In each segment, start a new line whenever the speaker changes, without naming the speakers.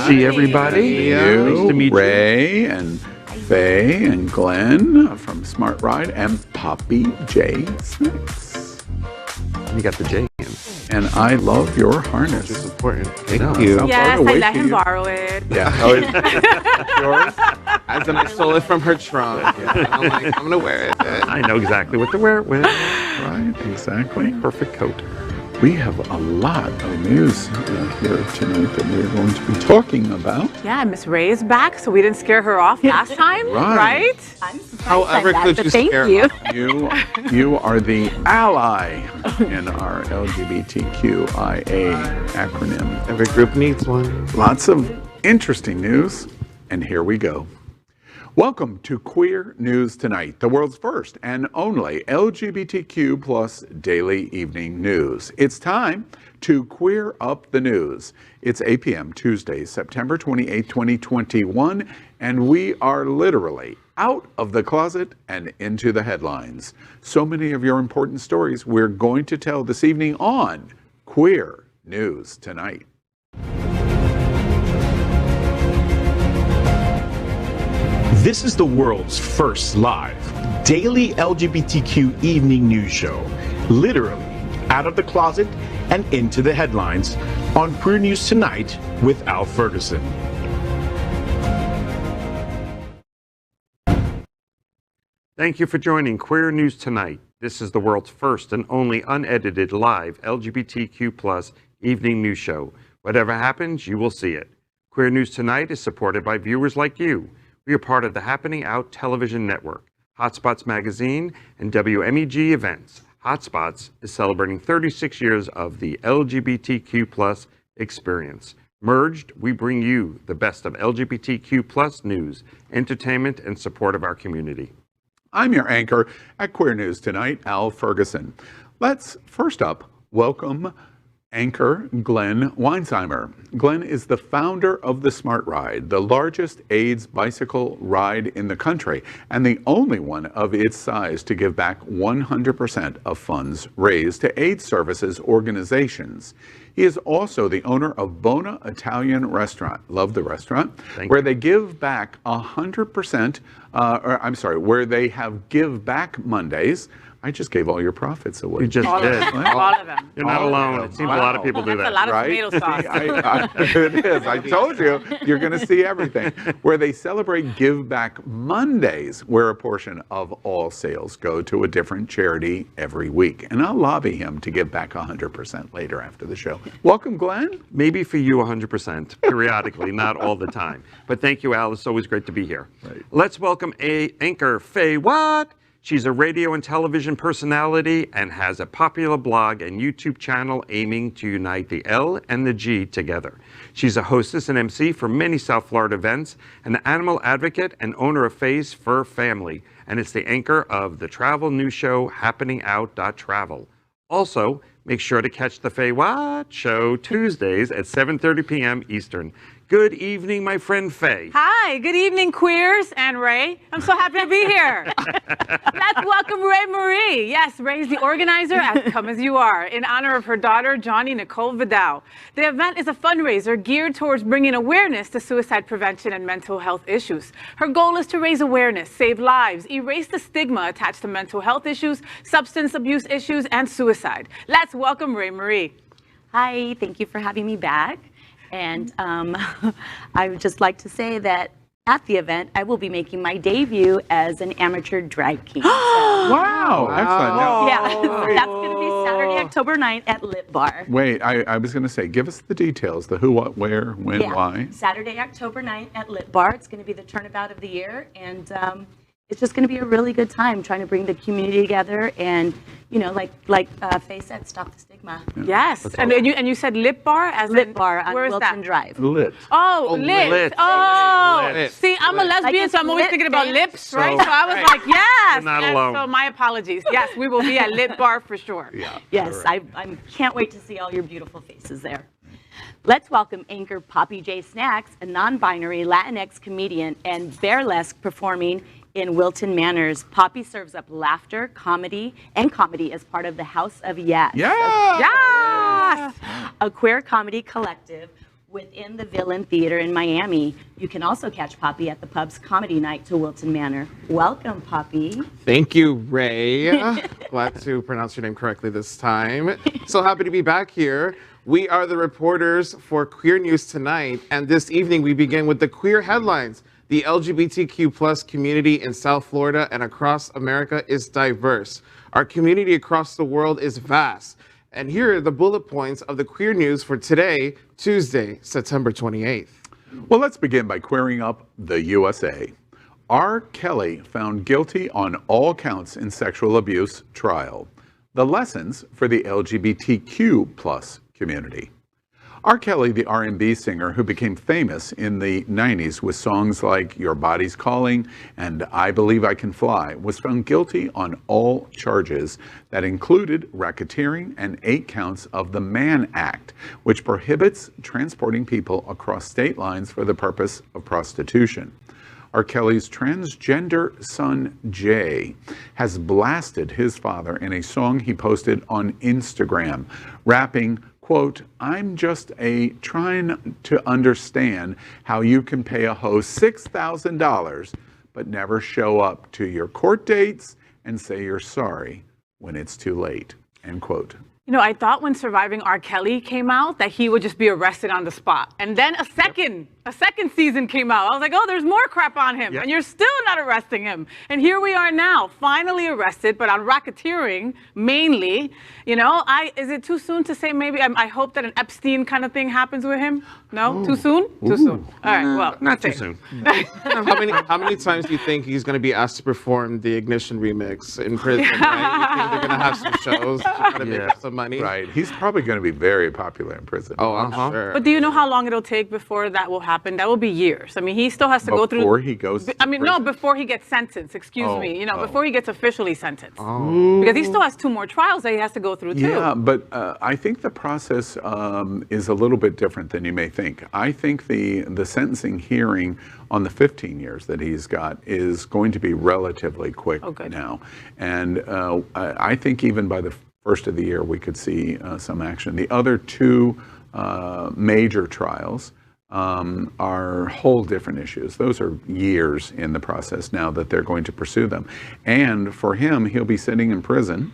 see everybody. Nice to meet you.
Ray and Faye and Glenn from Smart Ride and Poppy J. Snacks.
You got the J in.
And I love your harness.
Which is important.
Thank you.
Yes, I let him borrow it.
Yeah.
Oh, it's yours? As in I stole it from her trunk. Yeah. I'm like, I'm going to wear it. I know exactly what to wear it with.
Right, exactly.
Perfect coat.
We have a lot of news here tonight that we're going to be talking about.
Yeah, Miss Rae is back, so we didn't scare her off last time, right?
I'm surprised
However
by
could
that,
you
but thank
scare
you.
You are the ally in our LGBTQIA acronym.
Every group needs one.
Lots of interesting news, and here we go. Welcome to Queer News Tonight, the world's first and only LGBTQ plus daily evening news. It's time to queer up the news. It's 8 p.m. Tuesday, September 28, 2021, and we are literally out of the closet and into the headlines. So many of your important stories we're going to tell this evening on Queer News Tonight.
This is the world's first live daily LGBTQ evening news show, literally out of the closet and into the headlines on Queer News Tonight with Al Ferguson.
Thank you for joining Queer News Tonight. This is the world's first and only unedited live LGBTQ plus evening news show. Whatever happens, you will see it. Queer News Tonight is supported by viewers like you. We are part of the Happening Out television network, Hotspots Magazine, and WMEG Events. Hotspots is celebrating 36 years of the LGBTQ plus experience. Merged, we bring you the best of LGBTQ plus news, entertainment, and support of our community.
I'm your anchor at Queer News Tonight, Al Ferguson. Let's first up welcome anchor Glen Weinzimer. Glen is the founder of the Smart Ride, the largest AIDS bicycle ride in the country, and the only one of its size to give back 100% of funds raised to AIDS services organizations. He is also the owner of Bona Italian Restaurant, love the restaurant, where they give back 100%, where they have Give Back Mondays. I just gave all your profits away.
You just did.
All of them.
You're not alone. It seems a lot of people do that.
That's a lot of
Right?
tomato sauce.
It is. I told you, you're going to see everything. Where they celebrate Give Back Mondays, where a portion of all sales go to a different charity every week. And I'll lobby him to give back 100% later after the show. Welcome, Glenn.
Maybe for you 100%, periodically, not all the time. But thank you, Al. It's always great to be here.
Right.
Let's welcome anchor Faye Watt. She's a radio and television personality and has a popular blog and YouTube channel aiming to unite the L and the G together. She's a hostess and MC for many South Florida events, an animal advocate and owner of Faye's Fur Family, and it's the anchor of the travel news show happeningout.travel. Also, make sure to catch the Faye Watt Show Tuesdays at 7:30 p.m. Eastern. Good evening, my friend Faye.
Hi, good evening, queers and Rae. I'm so happy to be here. Let's welcome Rae Marie. Yes, Rae is the organizer at Come As You Are in honor of her daughter, Johnny Nicole Vidal. The event is a fundraiser geared towards bringing awareness to suicide prevention and mental health issues. Her goal is to raise awareness, save lives, erase the stigma attached to mental health issues, substance abuse issues, and suicide. Let's welcome Rae Marie.
Hi, thank you for having me back. And I would just like to say that at the event, I will be making my debut as an amateur drag king.
Wow. Excellent. Now,
Yeah, so that's going to be Saturday, October 9th at Lit Bar.
wait, I was going to say, give us the details, the who, what, where, when, why.
Saturday, October 9th at Lit Bar. It's going to be the turnabout of the year. And it's just going to be a really good time trying to bring the community together and, you know, like Faye said, stop the stigma.
Yes, and you said Lip Bar as
Lit
in,
Bar on
where is
Wilton
that?
Drive.
Lit.
Oh, lit.
lit.
Oh,
Lit.
see, I'm a lesbian,
Like
so I'm always
lit
thinking about
dance.
lips, right?
So-
So I was like, yes.
You're not
And
alone.
so my apologies. Yes, we will be at Lit Bar for sure.
Yeah.
Yes, I can't wait to see all your beautiful faces there. Let's welcome anchor Poppy J. Snacks, a non-binary Latinx comedian and burlesque performing in Wilton Manors. Poppy serves up laughter, comedy as part of the House of Yes.
Yeah.
Yes.
A queer comedy collective within the Villain Theater in Miami. You can also catch Poppy at the pub's comedy night to Wilton Manor. Welcome, Poppy.
Thank you, Rae. Glad to pronounce your name correctly this time. So happy to be back here. We are the reporters for Queer News Tonight, and this evening we begin with the queer headlines. The LGBTQ plus community in South Florida and across America is diverse. Our community across the world is vast. And here are the bullet points of the queer news for today, Tuesday, September 28th.
Well, let's begin by queering up the USA. R. Kelly found guilty on all counts in sexual abuse trial. The lessons for the LGBTQ plus community. R. Kelly, the R&B singer who became famous in the 90s with songs like Your Body's Calling and I Believe I Can Fly, was found guilty on all charges that included racketeering and 8 counts of the Mann Act, which prohibits transporting people across state lines for the purpose of prostitution. R. Kelly's transgender son, Jay, has blasted his father in a song he posted on Instagram, rapping, quote, I'm just trying to understand how you can pay a host $6,000 but never show up to your court dates and say you're sorry when it's too late, end quote.
You know, I thought when Surviving R. Kelly came out that he would just be arrested on the spot. And then a second season came out. I was like, oh, there's more crap on him.
Yep.
And you're still not arresting him. And here we are now, finally arrested, but on racketeering mainly. You know, is it too soon to say maybe, I hope that an Epstein kind of thing happens with him? No? Too soon? Too soon. All right, well.
Not too soon.
How many times do you think he's going to be asked to perform the Ignition remix in prison? Right? You think they're going to have some shows to try to make up some money?
Right. He's probably going to be very popular in prison.
Oh, I'm sure.
But do you know how long it'll take before that will happen? That will be years. I mean, he still has to go through.
Before he goes to
I mean, no,
prison?
before he gets sentenced, excuse me. You know, before he gets officially sentenced.
Oh.
Because he still has 2 more trials that he has to go through, too.
Yeah, but I think the process is a little bit different than you may think. I think the sentencing hearing on the 15 years that he's got is going to be relatively quick now. And I think even by the first of the year, we could see some action. The other 2 major trials are whole different issues. Those are years in the process now that they're going to pursue them. And for him, he'll be sitting in prison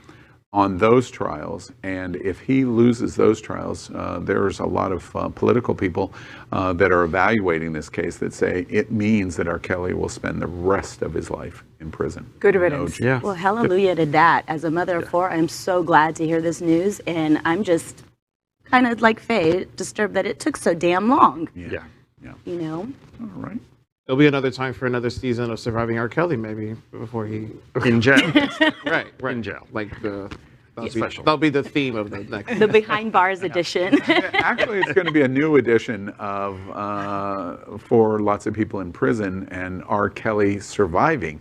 on those trials. And if he loses those trials, there's a lot of political people that are evaluating this case that say it means that R. Kelly will spend the rest of his life in prison.
Good riddance.
Yeah.
Well, hallelujah to that. As a mother of 4, I'm so glad to hear this news, and I'm just kind of like Faye, disturbed that it took so damn long.
Yeah.
You know?
All right.
There'll be another time for another season of Surviving R. Kelly, maybe, before he...
In jail.
right.
In jail.
Like
Special.
that'll be the theme of the next...
The behind bars edition.
Actually, it's going to be a new edition of for lots of people in prison and R. Kelly surviving.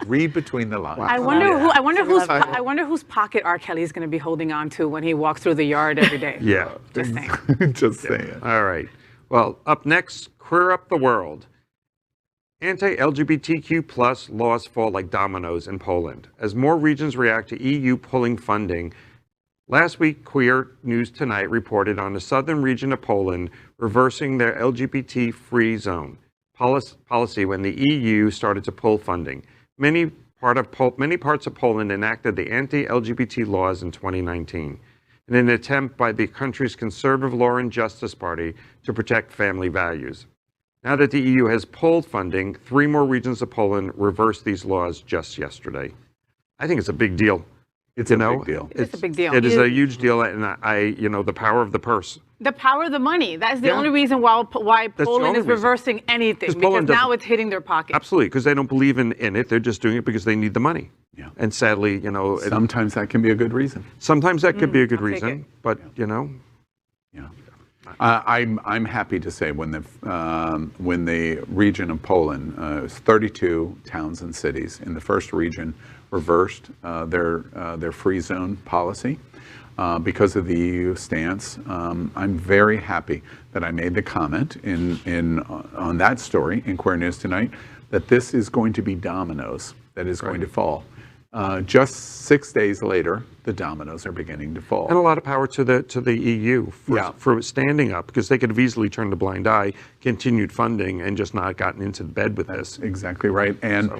Read between the lines.
I wonder whose pocket R. Kelly is going to be holding on to when he walks through the yard every day.
Yeah.
Just saying.
Just saying.
All right. Well, up next, Queer Up the World. Anti-LGBTQ plus laws fall like dominoes in Poland as more regions react to EU pulling funding. Last week, Queer News Tonight reported on the southern region of Poland reversing their LGBT-free zone policy when the EU started to pull funding. Many parts of Poland enacted the anti-LGBT laws in 2019 in an attempt by the country's conservative law and justice party to protect family values. Now that the EU has pulled funding, 3 more regions of Poland reversed these laws just yesterday. I think it's a big deal.
It's a big deal.
It's a big deal.
It is a huge deal, and the power of the purse.
The power of the money. That's the only reason why Poland is reversing anything, because now it's hitting their pocket.
Absolutely, because they don't believe in it. They're just doing it because they need the money.
Yeah.
And sadly,
sometimes that can be a good reason.
Sometimes that could be a good
I'll take
reason,
it.
but
Yeah. I'm happy to say when the region of Poland, it was 32 towns and cities in the first region, reversed their free zone policy because of the EU stance. I'm very happy that I made the comment on that story in Queer News Tonight that this is going to be dominoes that is going to fall. just 6 days later, the dominoes are beginning to fall.
And a lot of power to the EU for standing up, because they could have easily turned a blind eye, continued funding, and just not gotten into bed with this.
Exactly right. And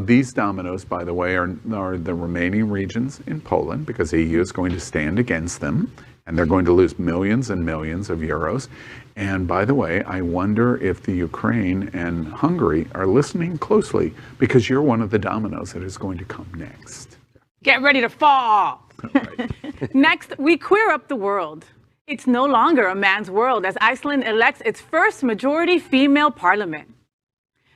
these dominoes, by the way, are the remaining regions in Poland, because the EU is going to stand against them, and they're going to lose millions and millions of euros. And by the way, I wonder if the Ukraine and Hungary are listening closely, because you're one of the dominoes that is going to come next.
Get ready to fall.
Right.
Next, we queer up the world. It's no longer a man's world as Iceland elects its first majority female parliament.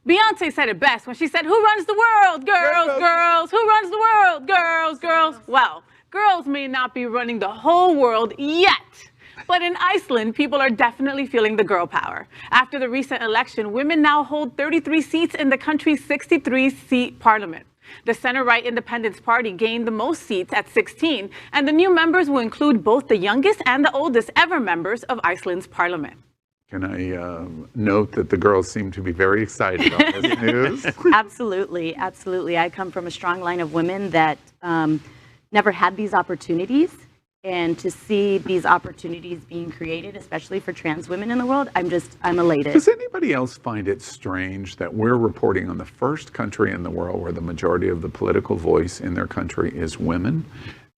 Beyonce said it best when she said, "Who runs the world? Girls, girls. Who runs the world? Girls, girls." Well, girls may not be running the whole world yet. But in Iceland, people are definitely feeling the girl power. After the recent election, women now hold 33 seats in the country's 63-seat parliament. The center-right Independence Party gained the most seats at 16, and the new members will include both the youngest and the oldest ever members of Iceland's parliament.
Can I note that the girls seem to be very excited on this news?
Absolutely, absolutely. I come from a strong line of women that never had these opportunities. And to see these opportunities being created, especially for trans women in the world, I'm elated.
Does anybody else find it strange that we're reporting on the first country in the world where the majority of the political voice in their country is women?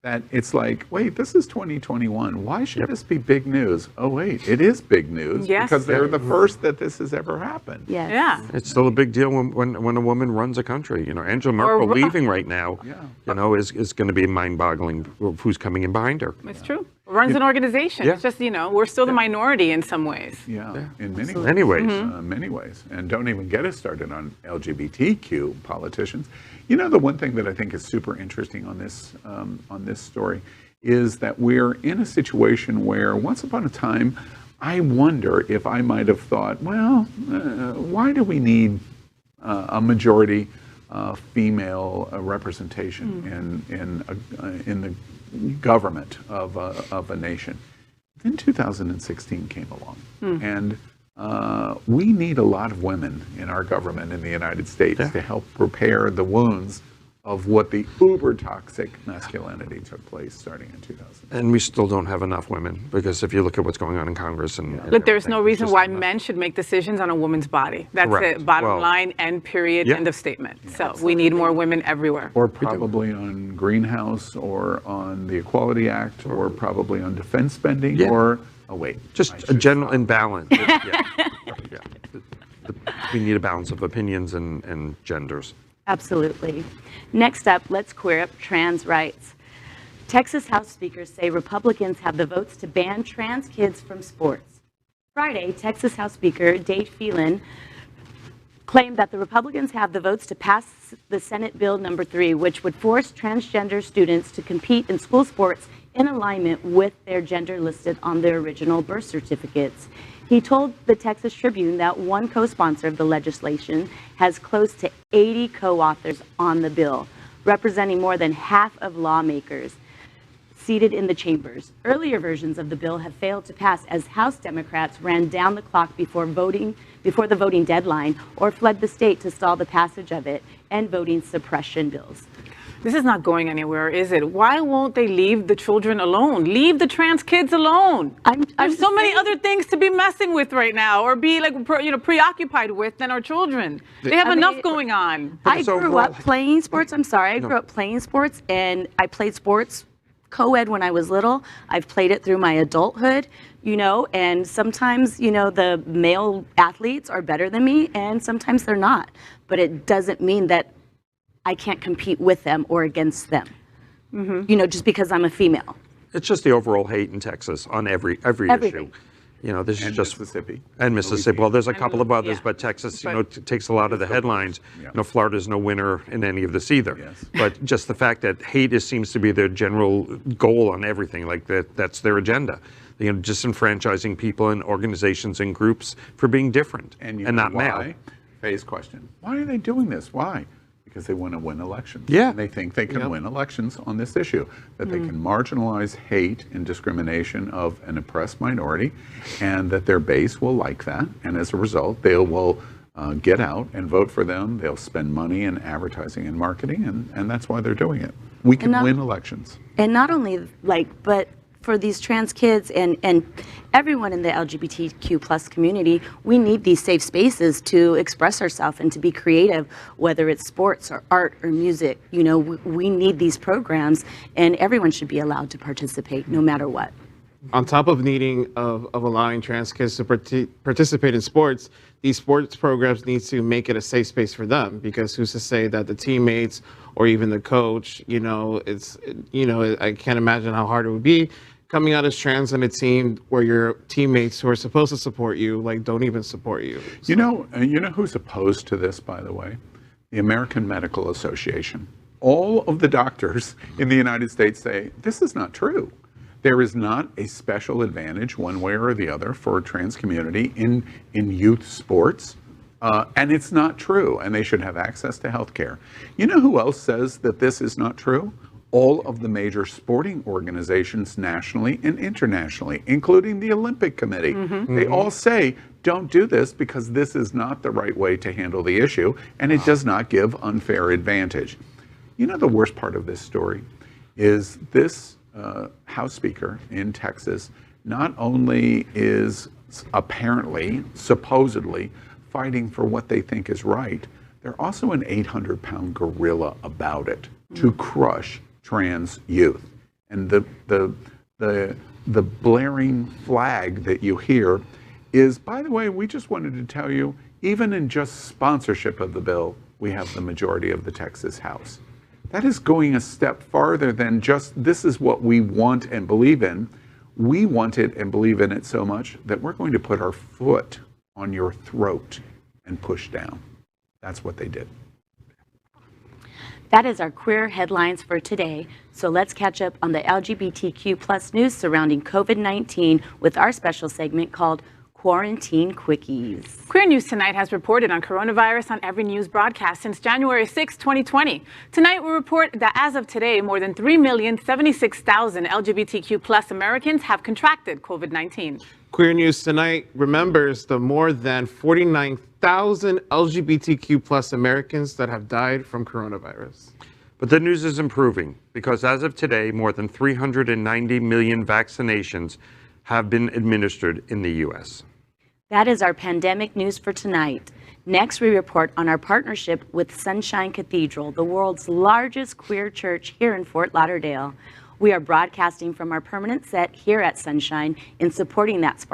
That it's like, wait, this is 2021. Why should this be big news? Oh, wait, it is big news because they're the first that this has ever happened.
Yes.
Yeah.
It's still a big deal when a woman runs a country. You know, Angela Merkel leaving right now, you know, is going to be mind-boggling who's coming in behind her.
It's true. Runs an organization.
Yeah.
It's just, you know, we're still the minority in some ways.
Yeah, in many
ways.
Many ways. And don't even get us started on LGBTQ politicians. You know, the one thing that I think is super interesting on this story is that we're in a situation where once upon a time, I wonder if I might have thought, well, why do we need a majority female representation in the government of a nation? Then 2016 came along, and we need a lot of women in our government in the United States to help repair the wounds of what the uber toxic masculinity took place starting in 2000.
And we still don't have enough women, because if you look at what's going on in Congress and
Look, there's no reason why men should make decisions on a woman's body. That's it. Bottom line, end period, end of statement. So we need more women everywhere.
Or probably on greenhouse, or on the Equality Act, or probably on defense spending, or, oh wait.
Just a general imbalance. We need a balance of opinions and genders.
Absolutely. Next up, let's queer up trans rights. Texas House speakers say Republicans have the votes to ban trans kids from sports. Friday, Texas House Speaker Dave Phelan claimed that the Republicans have the votes to pass the Senate Bill number 3, which would force transgender students to compete in school sports in alignment with their gender listed on their original birth certificates. He told the Texas Tribune that one co-sponsor of the legislation has close to 80 co-authors on the bill, representing more than half of lawmakers seated in the chambers. Earlier versions of the bill have failed to pass as House Democrats ran down the clock before the voting deadline, or fled the state to stall the passage of it and voting suppression bills.
This is not going anywhere, is it? Why won't they leave the children alone? Leave the trans kids alone. There's so many other things to be messing with right now, or be like, preoccupied with than our children. They have enough going on.
I grew up playing sports. I'm sorry. I grew up playing sports, and I played sports co-ed when I was little. I've played it through my adulthood, and sometimes, the male athletes are better than me, and sometimes they're not. But it doesn't mean that I can't compete with them or against them, just because I'm a female.
It's just the overall hate in Texas on every issue. This is just
Mississippi.
And Mississippi. Well, there's a couple of others, but Texas, takes a lot of the headlines. Florida's no winner in any of this either.
Yes.
But just the fact that hate seems to be their general goal on everything, like that's their agenda. Disenfranchising people and organizations and groups for being different and not male.
Faye's question. Why are they doing this? Why? Because they want to win elections.
Yeah.
And they think they can win elections on this issue, that they can marginalize hate and discrimination of an oppressed minority, and that their base will like that. And as a result, they will get out and vote for them. They'll spend money in advertising and marketing, and that's why they're doing it. We can win elections.
And not only but for these trans kids and everyone in the LGBTQ plus community, we need these safe spaces to express ourselves and to be creative, whether it's sports or art or music. You know, we need these programs, and everyone should be allowed to participate no matter what.
On top of allowing trans kids to participate in sports, these sports programs need to make it a safe space for them, because who's to say that the teammates or even the coach, I can't imagine how hard it would be coming out as trans on a team where your teammates who are supposed to support you, don't even support you. So.
You know who's opposed to this, by the way? The American Medical Association. All of the doctors in the United States say, this is not true. There is not a special advantage one way or the other for a trans community in youth sports. And it's not true, and they should have access to health care. You know who else says that this is not true? All of the major sporting organizations nationally and internationally, including the Olympic Committee. They all say, don't do this because this is not the right way to handle the issue, and it does not give unfair advantage. You know, the worst part of this story is this House Speaker in Texas not only is apparently, supposedly, fighting for what they think is right, they're also an 800-pound gorilla about it to crush trans youth. And the blaring flag that you hear is, by the way, we just wanted to tell you, even in just sponsorship of the bill, we have the majority of the Texas House. That is going a step farther than just this is what we want and believe in. We want it and believe in it so much that we're going to put our foot on your throat and push down. That's what they did.
That is our queer headlines for today. So let's catch up on the LGBTQ plus news surrounding COVID-19 with our special segment called Quarantine Quickies.
Queer News Tonight has reported on coronavirus on every news broadcast since January 6, 2020. Tonight we report that as of today, more than 3,076,000 LGBTQ plus Americans have contracted COVID-19.
Queer News Tonight remembers the more than 49,000 LGBTQ plus Americans that have died from coronavirus.
But the news is improving, because as of today, more than 390 million vaccinations have been administered in the U.S.
That is our pandemic news for tonight. Next, we report on our partnership with Sunshine Cathedral, the world's largest queer church here in Fort Lauderdale. We are broadcasting from our permanent set here at Sunshine in supporting that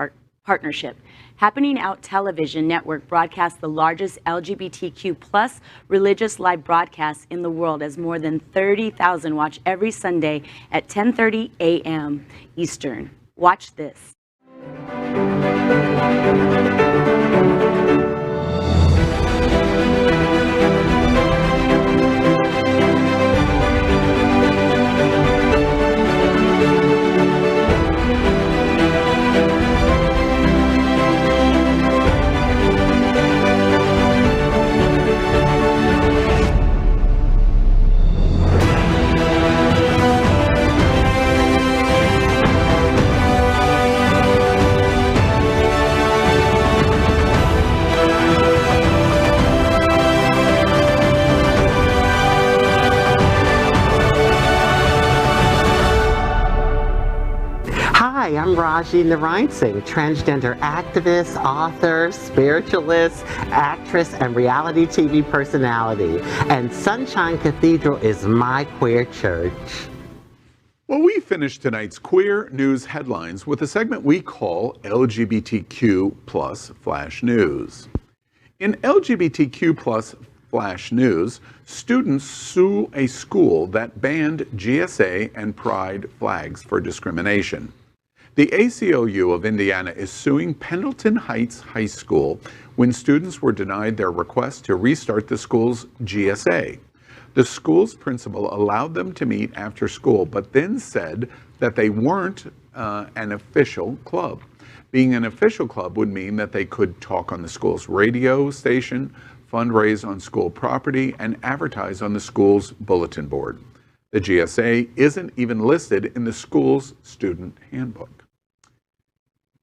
partnership. Happening Out Television Network broadcasts the largest LGBTQ plus religious live broadcast in the world, as more than 30,000 watch every Sunday at 10:30 a.m. Eastern. Watch this.
Hi, I'm Raji Narayan-Singh, transgender activist, author, spiritualist, actress, and reality TV personality. And Sunshine Cathedral is my queer church.
Well, we finished tonight's Queer News Headlines with a segment we call LGBTQ plus Flash News. In LGBTQ plus Flash News, students sue a school that banned GSA and Pride flags for discrimination. The ACLU of Indiana is suing Pendleton Heights High School when students were denied their request to restart the school's GSA. The school's principal allowed them to meet after school, but then said that they weren't an official club. Being an official club would mean that they could talk on the school's radio station, fundraise on school property, and advertise on the school's bulletin board. The GSA isn't even listed in the school's student handbook.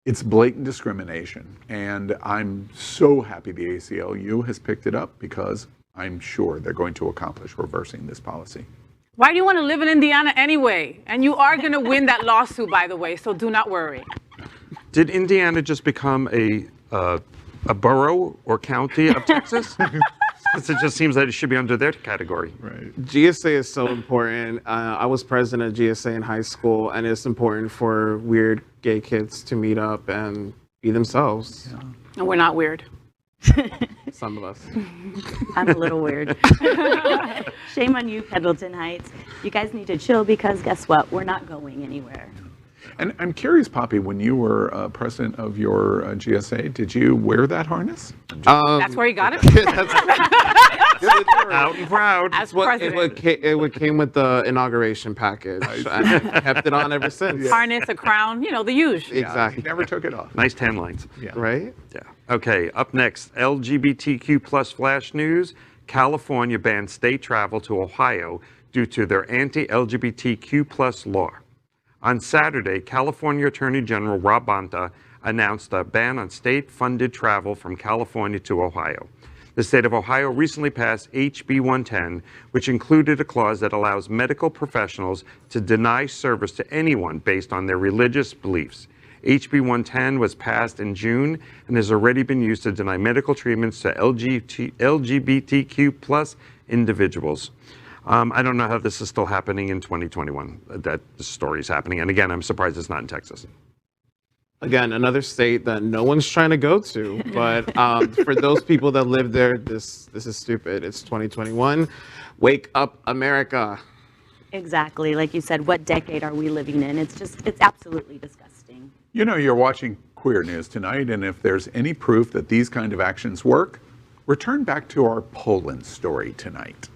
It's blatant discrimination, and I'm so happy the ACLU has picked it up because I'm sure they're going to accomplish reversing this policy.
Why do you want to live in Indiana anyway? And you are going to win that lawsuit, by the way, so do not worry.
Did Indiana just become a borough or county of Texas? Because it just seems that it should be under their category.
Right.
GSA is so important. I was president of GSA in high school, and it's important for weird gay kids to meet up and be themselves.
Yeah.
And we're not weird.
Some of us.
I'm a little weird. Shame on you, Pendleton Heights. You guys need to chill because guess what? We're not going anywhere.
And I'm curious, Poppy, when you were president of your GSA, did you wear that harness?
That's where you got it?
Out and proud.
As
Well,
president.
it came with the inauguration package. I kept it on ever since.
Harness, a crown, you know, the usual.
Exactly.
He never took it off.
Nice tan lines.
Yeah.
Right?
Yeah. Okay, up next, LGBTQ plus flash news. California banned state travel to Ohio due to their anti-LGBTQ plus law. On Saturday, California Attorney General Rob Bonta announced a ban on state-funded travel from California to Ohio. The state of Ohio recently passed HB 110, which included a clause that allows medical professionals to deny service to anyone based on their religious beliefs. HB 110 was passed in June and has already been used to deny medical treatments to LGBTQ plus individuals. I don't know how this is still happening in 2021, that the story is happening. And again, I'm surprised it's not in Texas.
Again, another state that no one's trying to go to, but for those people that live there, this is stupid. It's 2021. Wake up, America.
Exactly. Like you said, what decade are we living in? It's absolutely disgusting.
You know, you're watching Queer News tonight, and if there's any proof that these kind of actions work, return back to our Poland story tonight.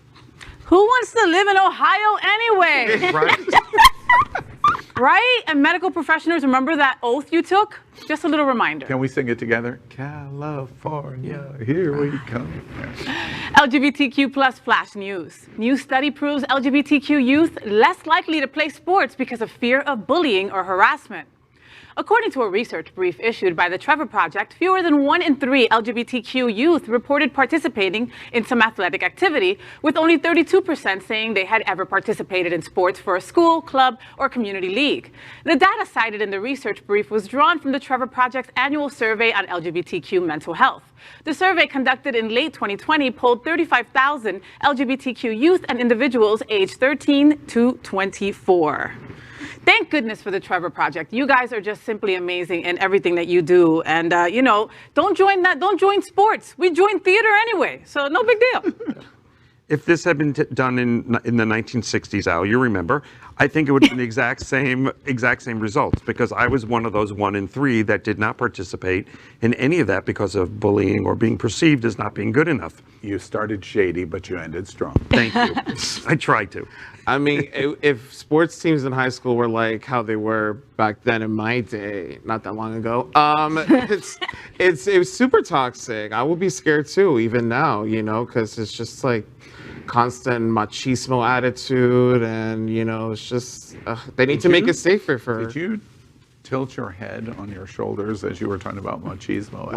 Who wants to live in Ohio anyway?
Right?
Right? And medical professionals, remember that oath you took? Just a little reminder.
Can we sing it together? California, here we come. Yeah.
LGBTQ plus flash news. New study proves LGBTQ youth less likely to play sports because of fear of bullying or harassment. According to a research brief issued by the Trevor Project, fewer than 1 in 3 LGBTQ youth reported participating in some athletic activity, with only 32% saying they had ever participated in sports for a school, club, or community league. The data cited in the research brief was drawn from the Trevor Project's annual survey on LGBTQ mental health. The survey, conducted in late 2020, polled 35,000 LGBTQ youth and individuals aged 13 to 24. Thank goodness for the Trevor Project. You guys are just simply amazing in everything that you do. And, you know, don't join sports. We join theater anyway, so no big deal.
If this had been done in the 1960s, Al, you remember, I think it would have been the exact same results, because I was one of those 1 in 3 that did not participate in any of that because of bullying or being perceived as not being good enough.
You started shady, but you ended strong.
Thank you. I tried to.
I mean, if sports teams in high school were like how they were back then in my day, not that long ago, it was super toxic. I would be scared too, even now, you know, because it's just like constant machismo attitude, and you know, it's just they need to make it safer for.
Did you tilt your head on your shoulders as you were talking about machismo?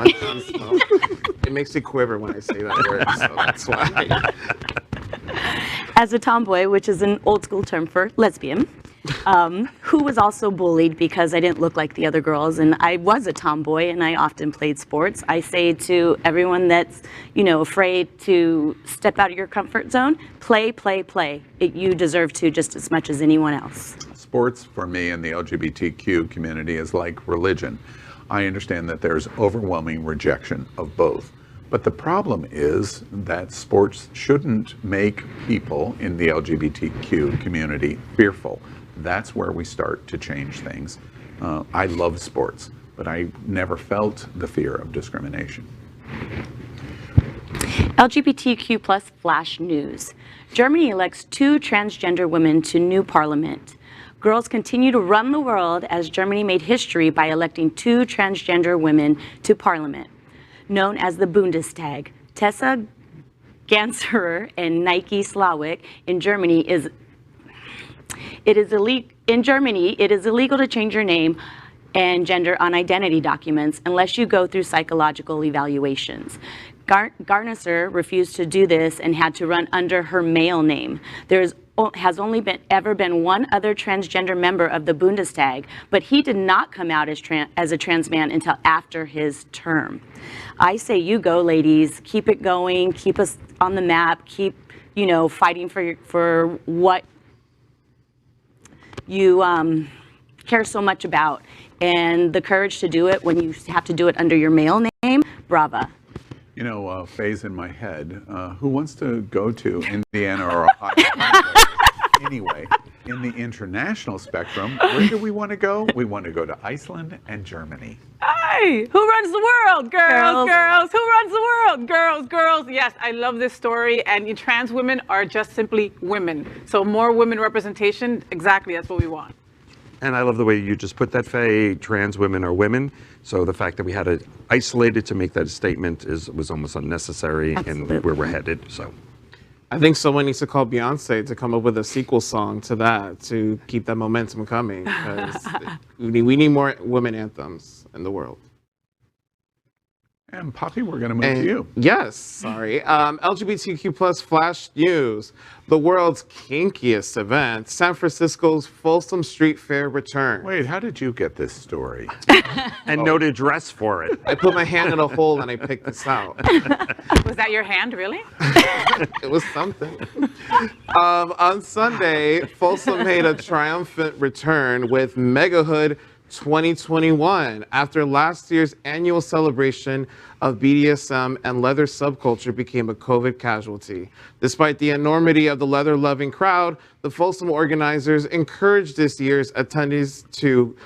It makes me quiver when I say that word, so that's why.
As a tomboy, which is an old school term for lesbian, who was also bullied because I didn't look like the other girls, and I was a tomboy and I often played sports. I say to everyone that's, you know, afraid to step out of your comfort zone, play, play, play. You deserve to just as much as anyone else.
Sports for me in the LGBTQ community is like religion. I understand that there's overwhelming rejection of both. But the problem is that sports shouldn't make people in the LGBTQ community fearful. That's where we start to change things. I love sports, but I never felt the fear of discrimination.
LGBTQ plus flash news. Germany elects 2 transgender women to new parliament. Girls continue to run the world as Germany made history by electing 2 transgender women to parliament. Known as the Bundestag, Tessa Ganserer and Nike Slawik in Germany it is illegal to change your name and gender on identity documents unless you go through psychological evaluations. Garnisser refused to do this and had to run under her male name. Has only ever been one other transgender member of the Bundestag, but he did not come out as a trans man until after his term. I say you go, ladies. Keep it going. Keep us on the map. Keep, fighting for what you care so much about, and the courage to do it when you have to do it under your male name. Brava.
Phase in my head. Who wants to go to Indiana or Ohio? Anyway, in the international spectrum, where do we want to go? We want to go to Iceland and Germany.
Hey, who runs the world? Girls, girls. Who runs the world? Girls, girls. Yes, I love this story. And trans women are just simply women. So more women representation, exactly, that's what we want.
And I love the way you just put that, Faye. Trans women are women. So the fact that we had to isolate it to make that a statement was almost unnecessary.
Absolutely.
And where we're headed. So
I think someone needs to call Beyonce to come up with a sequel song to that to keep that momentum coming. Because we need more women anthems in the world.
And Poppy, we're going to move to you.
Yes, sorry. LGBTQ plus flash news. The world's kinkiest event, San Francisco's Folsom Street Fair return.
Wait, how did you get this story?
and no address for it.
I put my hand in a hole and I picked this out.
Was that your hand, really?
It was something. On Sunday, Folsom made a triumphant return with Megahood 2021 after last year's annual celebration of BDSM and leather subculture became a COVID casualty. Despite the enormity of the leather-loving crowd, the Folsom organizers encouraged this year's attendees to,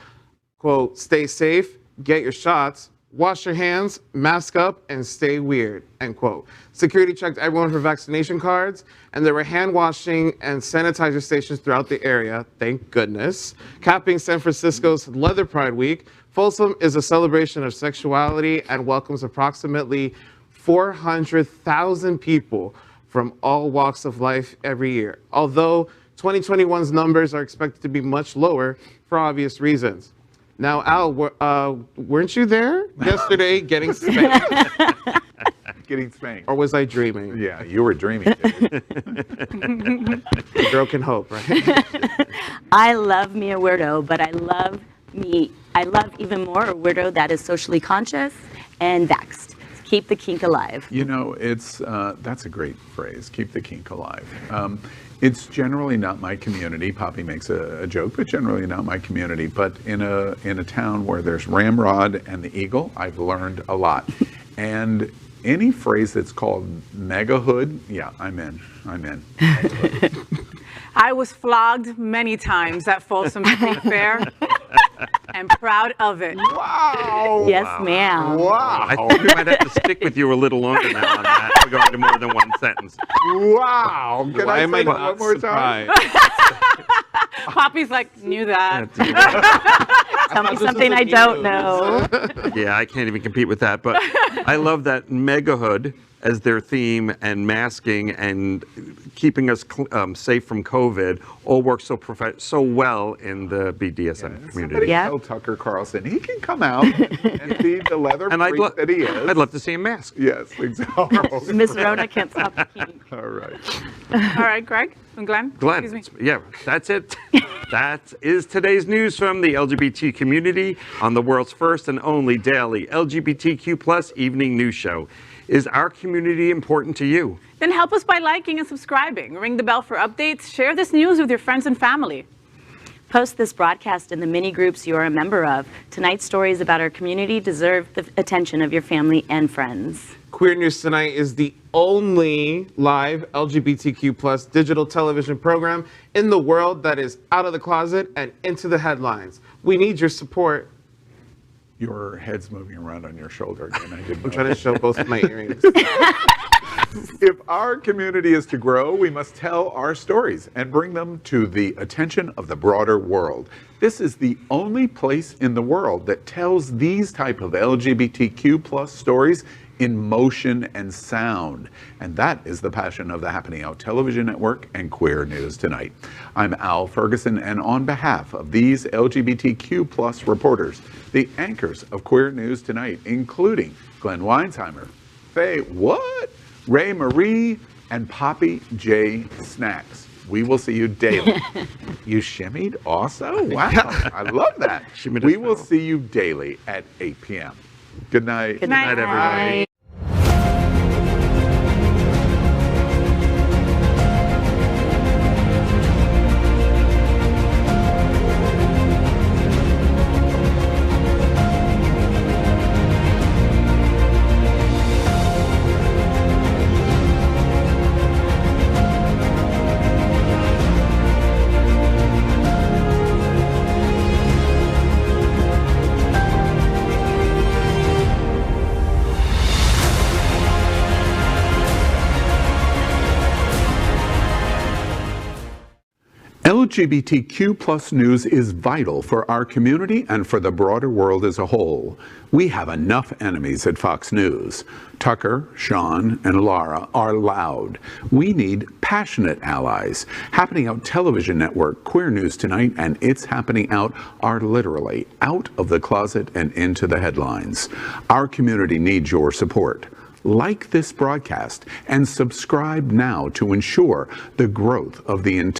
quote, stay safe, get your shots, wash your hands, mask up, and stay weird, end quote. Security checked everyone for vaccination cards, and there were hand washing and sanitizer stations throughout the area, thank goodness. Capping San Francisco's Leather Pride Week, Folsom is a celebration of sexuality and welcomes approximately 400,000 people from all walks of life every year. Although 2021's numbers are expected to be much lower for obvious reasons. Now, Al, weren't you there yesterday getting spanked?
Getting spanked.
Or was I dreaming?
Yeah, you were dreaming.
The girl can hope, right?
I love me a weirdo, but I love even more a weirdo that is socially conscious and vaxxed. Keep the kink alive.
That's a great phrase, keep the kink alive. It's generally not my community. Poppy makes a joke, but generally not my community. But in a town where there's Ramrod and the Eagle, I've learned a lot. And any phrase that's called megahood, yeah, I'm in.
I was flogged many times at Folsom Street Fair. I'm proud of it.
Wow.
Yes, ma'am.
Wow.
I think we might have to stick with you a little longer now on that. We're going to more than one sentence.
Wow. Can
Why
I
am
say
I
that
not
one more time?
surprised?
Poppy's like, knew that.
Tell me something I don't know.
Yeah, I can't even compete with that. But I love that megahood as their theme, and masking and keeping us safe from COVID all work so well in the BDSM community.
Yeah.
Tell Tucker Carlson he can come out and be the leather freak that he is.
I'd love to see him masked.
Yes, exactly.
Miss Rona can't stop the kink.
All right.
All right, Greg and Glenn.
Glenn,
Excuse me.
yeah, that's it. That is today's news from the LGBT community on the world's first and only daily LGBTQ plus evening news show. Is our community important to you?
Then help us by liking and subscribing. Ring the bell for updates. Share this news with your friends and family.
Post this broadcast in the mini groups you are a member of. Tonight's stories about our community deserve the attention of your family and friends.
Queer News Tonight is the only live LGBTQ plus digital television program in the world that is out of the closet and into the headlines. We need your support.
Your head's moving around on your shoulder again.
I'm trying to show both of my earrings.
If our community is to grow, we must tell our stories and bring them to the attention of the broader world. This is the only place in the world that tells these type of LGBTQ plus stories in motion and sound. And that is the passion of the Happening Out Television Network and Queer News Tonight. I'm Al Ferguson, and on behalf of these LGBTQ plus reporters, the anchors of Queer News Tonight, including Glen Weinzimer, Rae Marie, and Poppy J. Snacks. We will see you daily. You shimmied also? Wow, I love that. We will see you daily at 8 p.m. Good night.
Good night,
everybody.
LGBTQ plus news is vital for our community and for the broader world as a whole. We have enough enemies at Fox News. Tucker, Sean, and Laura are loud. We need passionate allies. Happening Out Television Network, Queer News Tonight, and It's Happening Out are literally out of the closet and into the headlines. Our community needs your support. Like this broadcast and subscribe now to ensure the growth of the entire